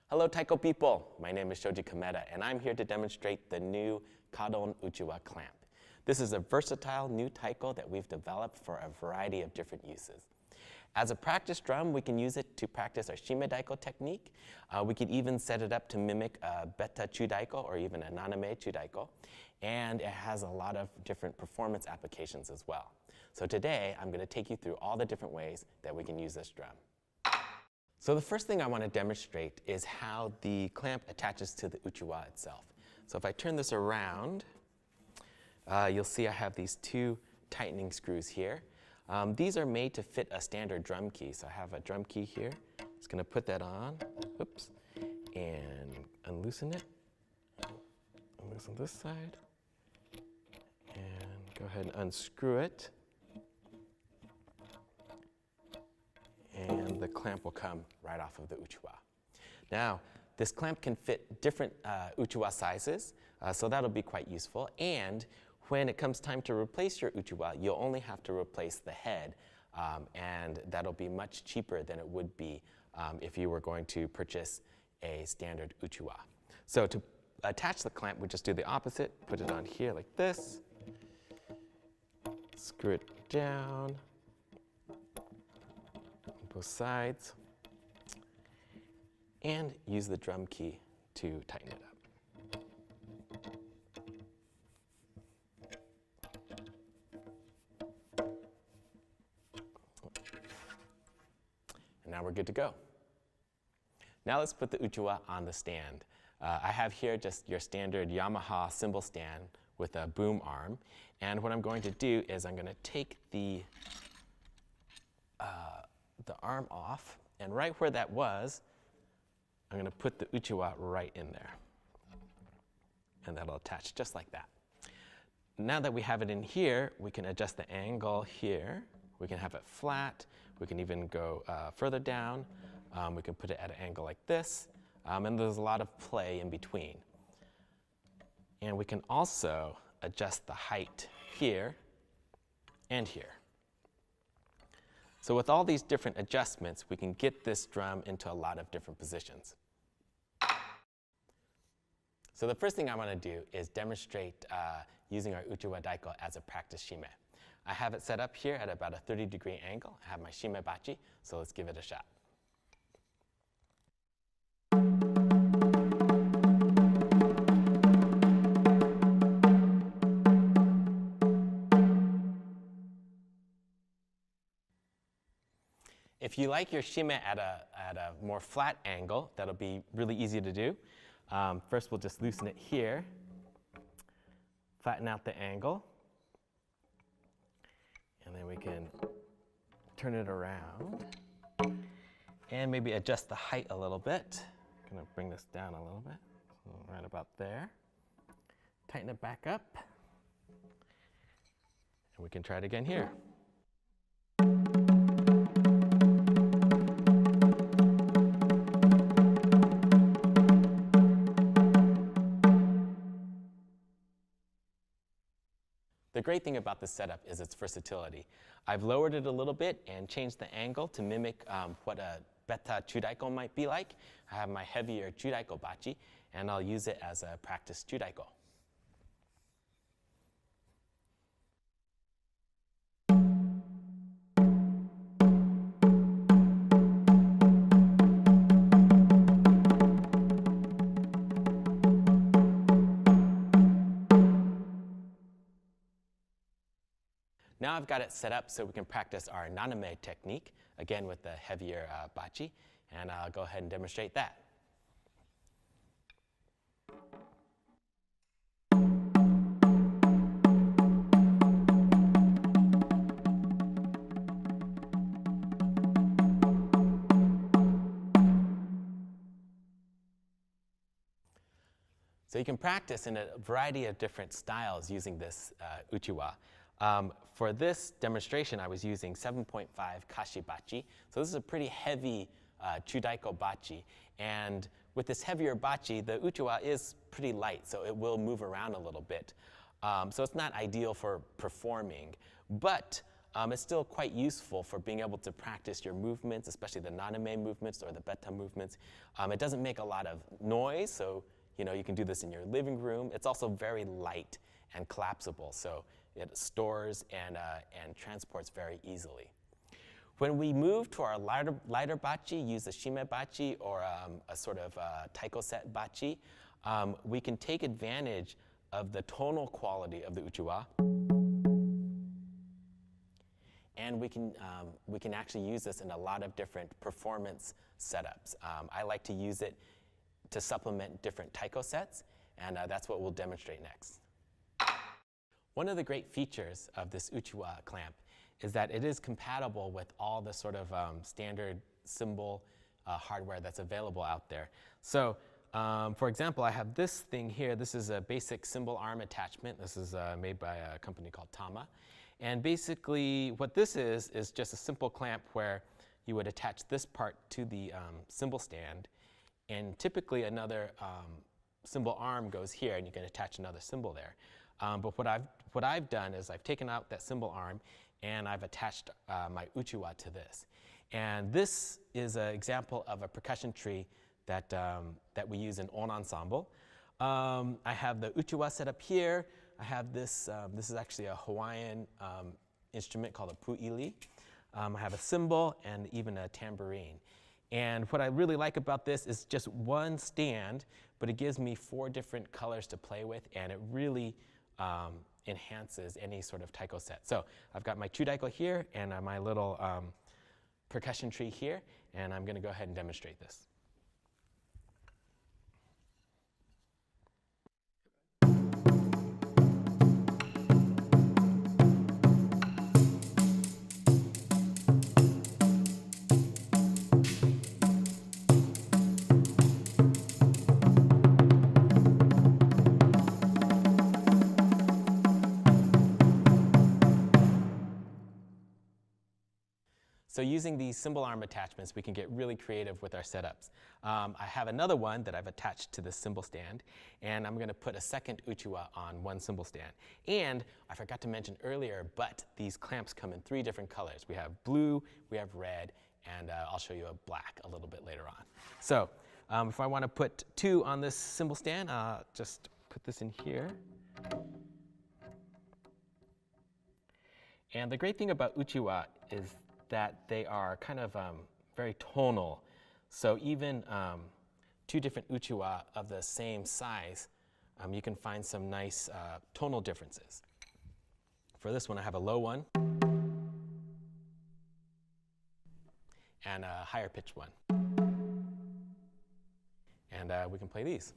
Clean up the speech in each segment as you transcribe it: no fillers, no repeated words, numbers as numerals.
Hello Taiko people, my name is Shoji Kameda and I'm here to demonstrate the new kaDON Uchiwa clamp. This is a versatile new taiko that we've developed for a variety of different uses. As a practice drum, we can use it to practice our shime daiko technique. We could even set it up to mimic a beta chudaiko or even a naname chudaiko. And it has a lot of different performance applications as well. So today, I'm going to take you through all the different ways that we can use this drum. So the first thing I want to demonstrate is how the clamp attaches to the uchiwa itself. So if I turn this around, you'll see I have these two tightening screws here. These are made to fit a standard drum key. So I have a drum key here. Just going to put that on, whoops, and unloosen it. Unloosen this side, and go ahead and unscrew it. And the clamp will come right off of the uchiwa. Now, this clamp can fit different uchiwa sizes, so that'll be quite useful. And when it comes time to replace your uchiwa, you'll only have to replace the head, and that'll be much cheaper than it would be if you were going to purchase a standard uchiwa. So to attach the clamp, we just do the opposite. Put it on here like this. Screw it down on both sides. And use the drum key to tighten it up. And now we're good to go. Now let's put the uchiwa on the stand. I have here just your standard Yamaha cymbal stand with a boom arm. And what I'm going to do is I'm going to take the arm off, and right where that was, I'm going to put the uchiwa right in there. And that'll attach just like that. Now that we have it in here, we can adjust the angle here. We can have it flat. We can even go further down. We can put it at an angle like this. And there's a lot of play in between. And we can also adjust the height here and here. So with all these different adjustments, we can get this drum into a lot of different positions. So the first thing I want to do is demonstrate using our uchiwa daiko as a practice shime. I have it set up here at about a 30-degree angle. I have my shime bachi, so let's give it a shot. If you like your shime at a more flat angle, that'll be really easy to do. First, we'll just loosen it here, flatten out the angle, and then we can turn it around and maybe adjust the height a little bit. I'm going to bring this down a little bit, so right about there. Tighten it back up, and we can try it again here. The great thing about this setup is its versatility. I've lowered it a little bit and changed the angle to mimic what a beta chudaiko might be like. I have my heavier chudaiko bachi, and I'll use it as a practice chudaiko. Now I've got it set up so we can practice our naname technique, again with the heavier bachi, and I'll go ahead and demonstrate that. So you can practice in a variety of different styles using this uchiwa. For this demonstration, I was using 7.5 kashi bachi. So this is a pretty heavy chudaiko bachi. And with this heavier bachi, the uchiwa is pretty light, so it will move around a little bit. So it's not ideal for performing. But it's still quite useful for being able to practice your movements, especially the naname movements or the beta movements. It doesn't make a lot of noise, so you can do this in your living room. It's also very light and collapsible, so it stores and transports very easily. When we move to our lighter bachi, use a shime bachi or a sort of taiko set bachi, we can take advantage of the tonal quality of the uchiwa. And we can actually use this in a lot of different performance setups. I like to use it to supplement different taiko sets, and that's what we'll demonstrate next. One of the great features of this uchiwa clamp is that it is compatible with all the sort of standard cymbal hardware that's available out there. So, for example, I have this thing here. This is a basic cymbal arm attachment. This is made by a company called Tama. And basically, what this is just a simple clamp where you would attach this part to the cymbal stand, and typically another cymbal arm goes here, and you can attach another cymbal there. But what I've done is I've taken out that cymbal arm, and I've attached my uchiwa to this. And this is an example of a percussion tree that we use in On Ensemble. I have the uchiwa set up here. I have this, this is actually a Hawaiian instrument called a pu'ili. I have a cymbal and even a tambourine. And what I really like about this is just one stand, but it gives me 4 different colors to play with, and it really enhances any sort of taiko set. So I've got my chudaiko here and my little percussion tree here, and I'm going to go ahead and demonstrate this. So using these cymbal arm attachments, we can get really creative with our setups. I have another one that I've attached to this cymbal stand, and I'm going to put a second uchiwa on one cymbal stand. And I forgot to mention earlier, but these clamps come in 3 different colors. We have blue, we have red, and I'll show you a black a little bit later on. So if I want to put 2 on this cymbal stand, just put this in here. And the great thing about uchiwa is that they are kind of very tonal. So even 2 different uchiwa of the same size, you can find some nice tonal differences. For this one, I have a low one and a higher pitched one. And we can play these.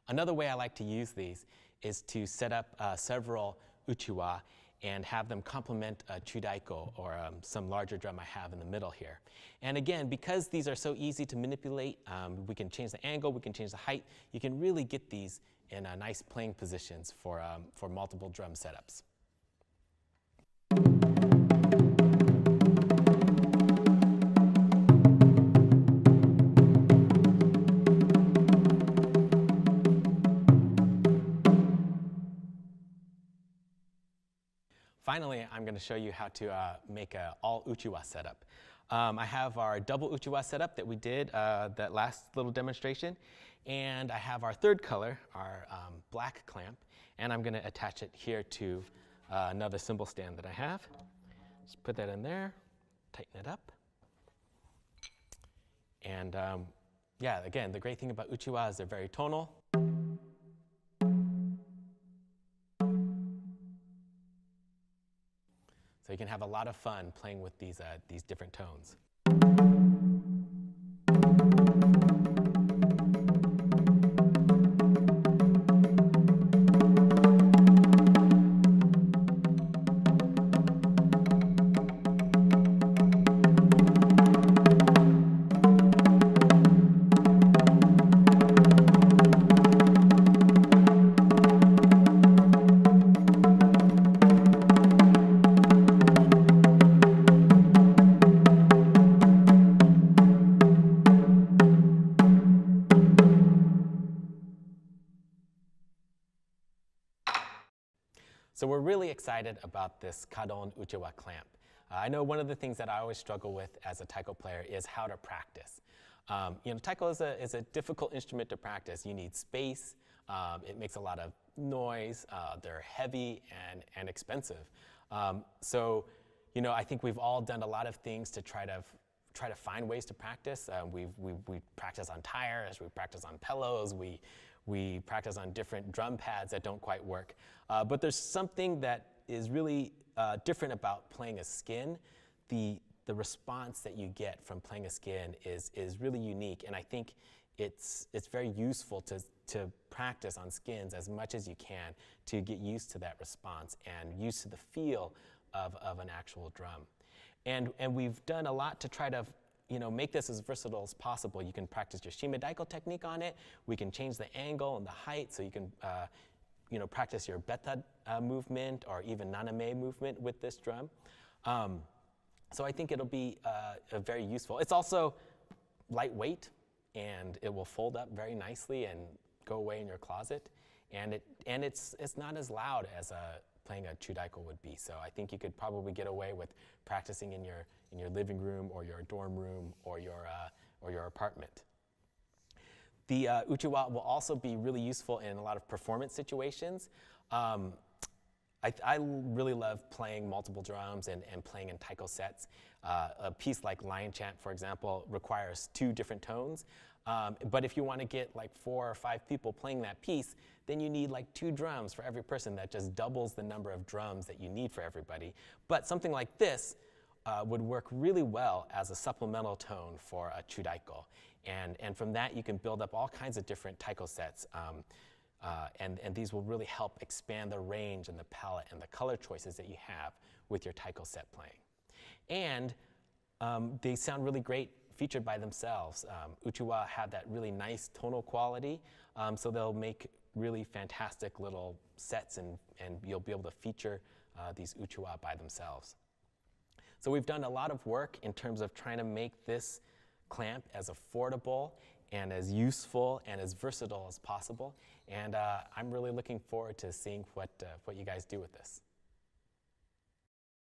Another way I like to use these is to set up several uchiwa and have them complement a chudaiko or some larger drum I have in the middle here. And again, because these are so easy to manipulate, we can change the angle, we can change the height. You can really get these in nice playing positions for multiple drum setups. Finally, I'm going to show you how to make an all uchiwa setup. I have our double uchiwa setup that we did that last little demonstration, and I have our third color, our black clamp, and I'm going to attach it here to another cymbal stand that I have. Just put that in there, tighten it up, and yeah, again, the great thing about uchiwa is they're very tonal. So you can have a lot of fun playing with these different tones. So we're really excited about this kaDON Uchiwa clamp. I know one of the things that I always struggle with as a taiko player is how to practice. Taiko is a difficult instrument to practice. You need space. It makes a lot of noise. They're heavy and expensive. So I think we've all done a lot of things to try to find ways to practice. We practice on tires. We practice on pillows. We practice on different drum pads that don't quite work. But there's something that is really different about playing a skin. The response that you get from playing a skin is really unique, and I think it's very useful to practice on skins as much as you can to get used to that response and used to the feel of an actual drum. And we've done a lot to try to make this as versatile as possible. You can practice your shime daiko technique on it. We can change the angle and the height, so you can practice your beta movement or even naname movement with this drum. So I think it'll be very useful. It's also lightweight, and it will fold up very nicely and go away in your closet. And it's not as loud as playing a chudaiko would be. So I think you could probably get away with practicing in your living room or your dorm room or your apartment. The uchiwa will also be really useful in a lot of performance situations. I really love playing multiple drums and playing in taiko sets. A piece like Lion Chant, for example, requires 2 different tones. But if you want to get like 4 or 5 people playing that piece, then you need like 2 drums for every person. That just doubles the number of drums that you need for everybody. But something like this would work really well as a supplemental tone for a chudaiko. And from that, you can build up all kinds of different taiko sets. And these will really help expand the range and the palette and the color choices that you have with your taiko set playing. And they sound really great featured by themselves. Uchiwa have that really nice tonal quality, so they'll make really fantastic little sets, and you'll be able to feature these uchiwa by themselves. So we've done a lot of work in terms of trying to make this clamp as affordable and as useful and as versatile as possible. And I'm really looking forward to seeing what you guys do with this.